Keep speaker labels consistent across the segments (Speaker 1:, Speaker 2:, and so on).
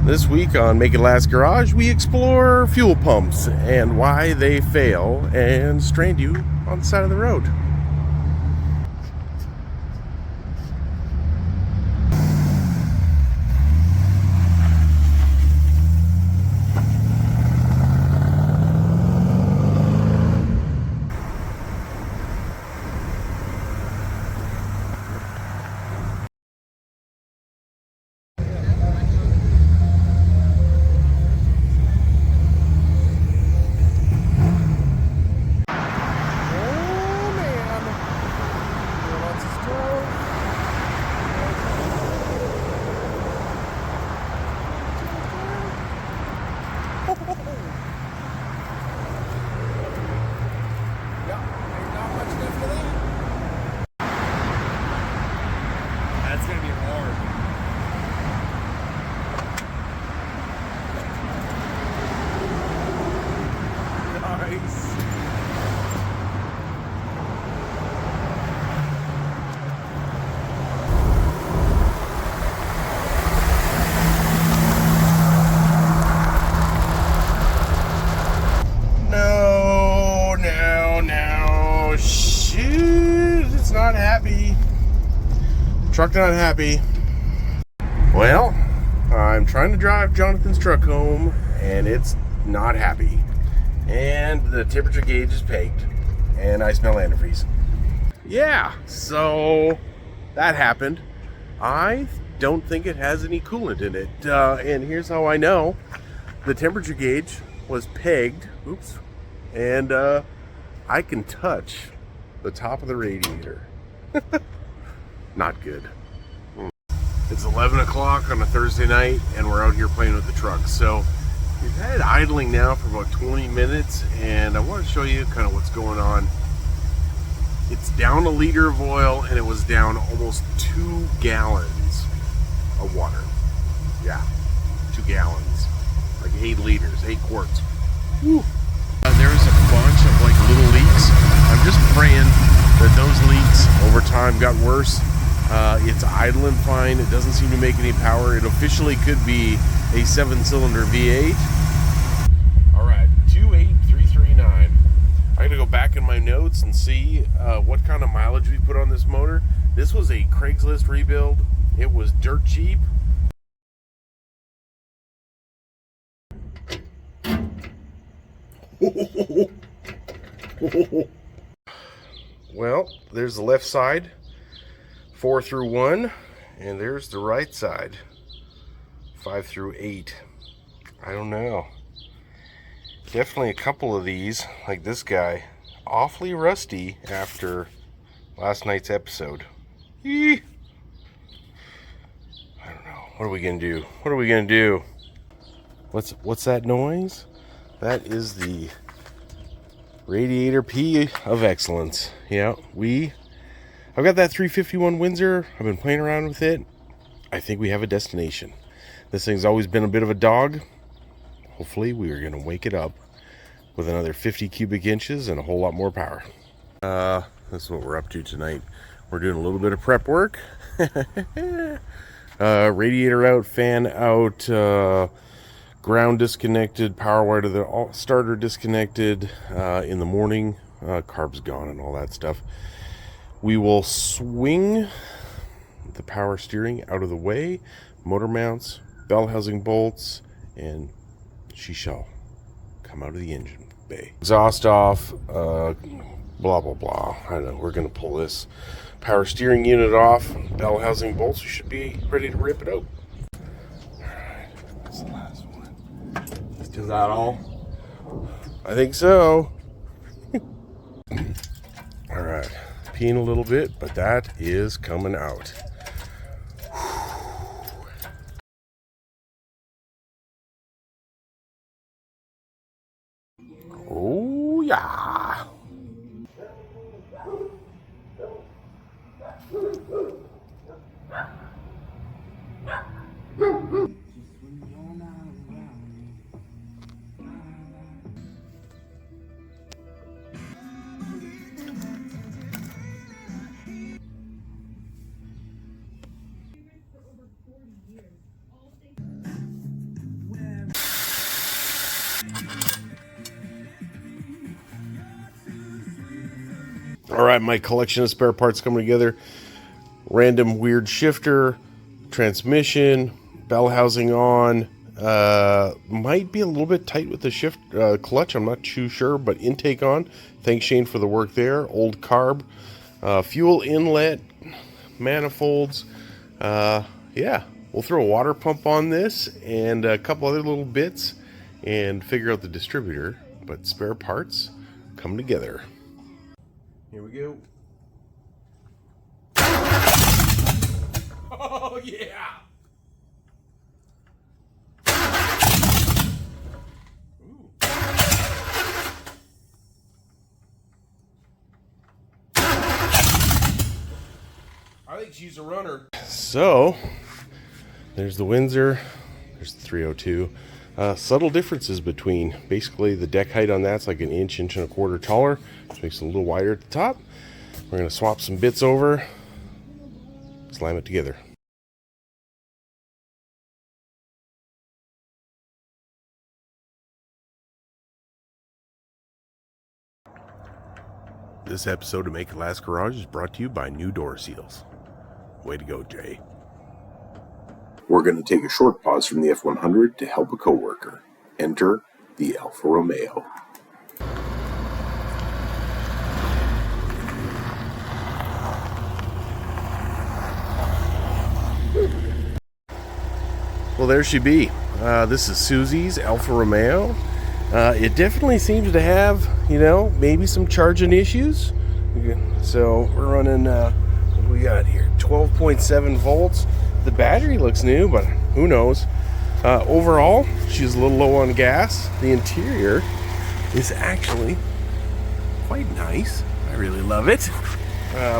Speaker 1: This week on Make It Last Garage, we explore fuel pumps and why they fail and strand you on the side of the road.
Speaker 2: That's gonna be hard.
Speaker 1: Nice. No. Shoot, it's not happy. Truck not happy. Well, I'm trying to drive Jonathan's truck home, and it's not happy. And the temperature gauge is pegged, and I smell antifreeze. Yeah, so that happened. I don't think it has any coolant in it. And here's how I know. The temperature gauge was pegged, and I can touch the top of the radiator. Not good. It's 11 o'clock on a Thursday night, and we're out here playing with the truck. So we've had it idling now for about 20 minutes, and I want to show you kind of what's going on. It's down 1 liter of oil, and it was down almost 2 gallons of water. Yeah, 2 gallons. Like 8 liters, 8 quarts. Whew. There's a bunch of like little leaks. I'm just praying that those leaks over time got worse. It's idling fine. It doesn't seem to make any power. It officially could be a 7-cylinder V8. All right, 28339. I gotta go back in my notes and see what kind of mileage we put on this motor. This was a Craigslist rebuild. It was dirt cheap. Well, there's the left side, 4 through 1, and there's the right side, 5 through 8. I don't know. Definitely a couple of these, like this guy, awfully rusty after last night's episode. Eee. I don't know. What are we gonna do? What are we gonna do? What's that noise? That is the radiator P of excellence. Yeah, I've got that 351 Windsor. I've been playing around with it. I think we have a destination. This thing's always been a bit of a dog. Hopefully we are going to wake it up with another 50 cubic inches and a whole lot more power. This is what we're up to tonight. We're doing a little bit of prep work. Radiator out, fan out, ground disconnected, power wire to the starter disconnected. In the morning, carbs gone and all that stuff. We will swing the power steering out of the way, motor mounts, bell housing bolts, and she shall come out of the engine bay. Exhaust off, blah, blah, blah. I don't know, we're going to pull this power steering unit off, bell housing bolts. We should be ready to rip it out. Alright, that's the last one. Is that all? I think so. Alright, peeing a little bit, but that is coming out. Oh yeah. All right, my collection of spare parts coming together. Random weird shifter, transmission, bell housing on. Might be a little bit tight with the shift clutch. I'm not too sure, but intake on. Thanks, Shane, for the work there. Old carb. Fuel inlet, manifolds. Yeah, we'll throw a water pump on this and a couple other little bits and figure out the distributor. But spare parts come together. Here we go. Oh, yeah. Ooh. I think she's a runner. So, there's the Windsor. There's the 302. Subtle differences between basically the deck height on that's like an inch and a quarter taller, which makes it a little wider at the top. We're going to swap some bits over, slam it together. This episode of Make It Last Garage is brought to you by New Door Seals. Way to go, Jay.
Speaker 3: We're going to take a short pause from the F100 to help a coworker. Enter the Alfa Romeo.
Speaker 1: Well, there she be. This is Susie's Alfa Romeo. It definitely seems to have, maybe some charging issues. So we're running, what do we got here? 12.7 volts. The battery looks new, but who knows? Overall, she's a little low on gas. The interior is actually quite nice. I really love it.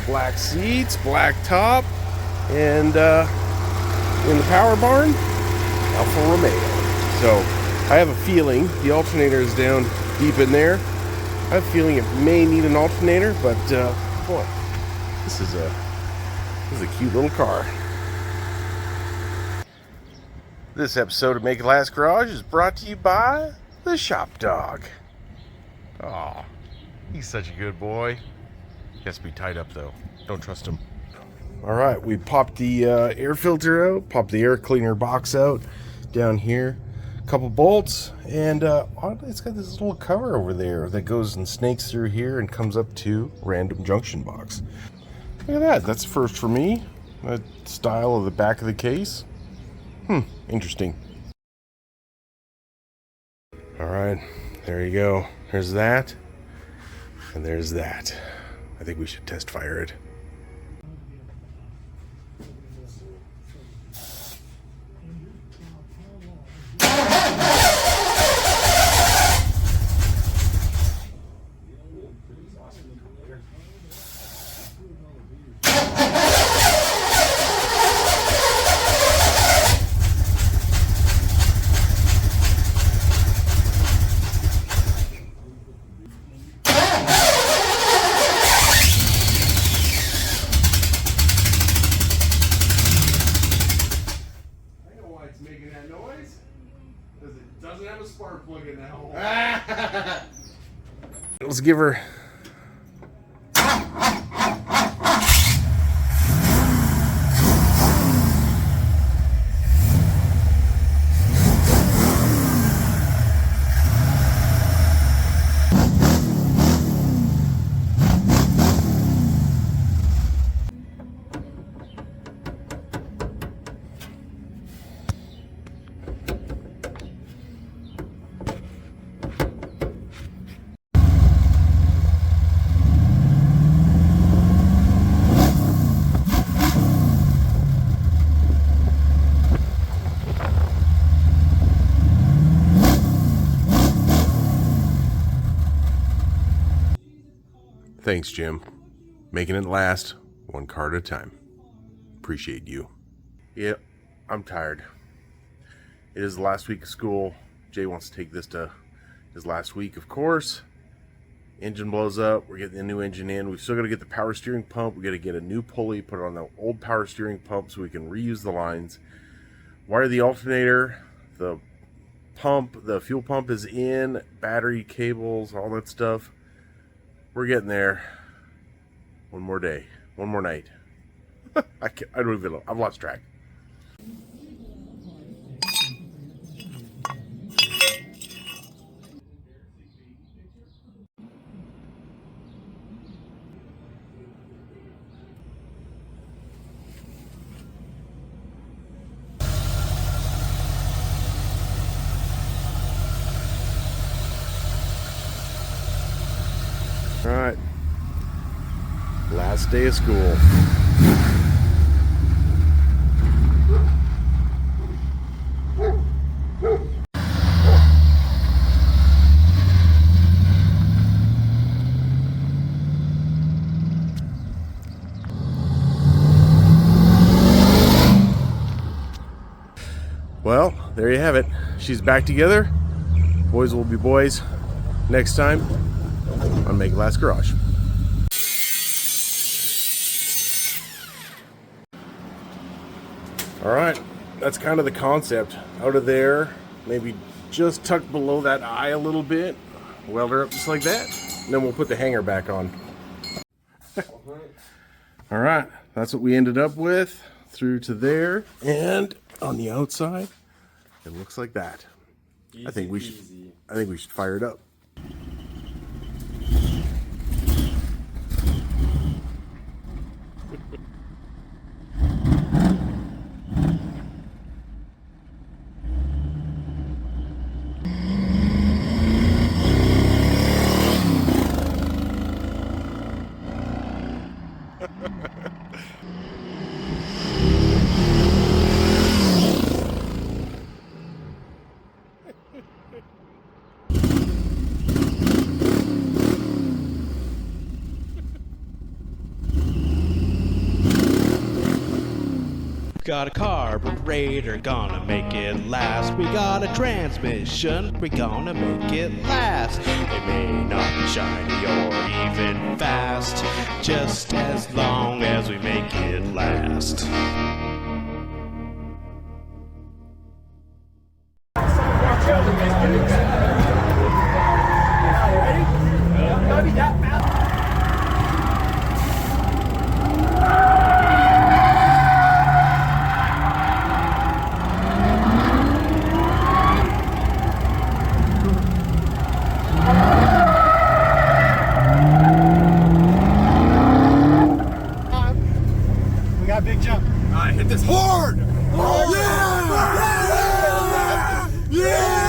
Speaker 1: Black seats, black top, and in the power barn, Alfa Romeo. So I have a feeling the alternator is down deep in there. I have a feeling it may need an alternator, but boy, this is a cute little car. This episode of Make It Last Garage is brought to you by the Shop Dog. Aw, he's such a good boy. He has to be tied up though. Don't trust him. All right, we popped the air filter out, popped the air cleaner box out down here. A couple bolts, and it's got this little cover over there that goes and snakes through here and comes up to random junction box. Look at that. That's first for me. That style of the back of the case. Interesting. All right, there you go. There's that, and there's that. I think we should test fire it. Doesn't have a spark plug in that hole. Let's give her. Thanks, Jim. Making it last one car at a time. Appreciate you. Yep, I'm tired. It is the last week of school. Jay wants to take this to his last week, of course. Engine blows up. We're getting the new engine in. We've still got to get the power steering pump. We got to get a new pulley, put it on the old power steering pump so we can reuse the lines. Wire the alternator. The pump, the fuel pump is in. Battery, cables, all that stuff. We're getting there. One more day. One more night. I don't even know. I've lost track. All right. Last day of school. Well, there you have it. She's back together. Boys will be boys next time on Make Last Garage. All right, that's kind of the concept. Out of there, maybe just tuck below that eye a little bit. Weld her up just like that. And then we'll put the hanger back on. All right, that's what we ended up with through to there. And on the outside, it looks like that.
Speaker 2: Easy
Speaker 1: I think we should fire it up.
Speaker 4: Got a carburetor, gonna make it last. We got a transmission, we gonna make it last. It may not be shiny or even fast, just as long as we make it last.
Speaker 2: We got a big jump. All right, hit this hard. Oh, yeah! Yeah!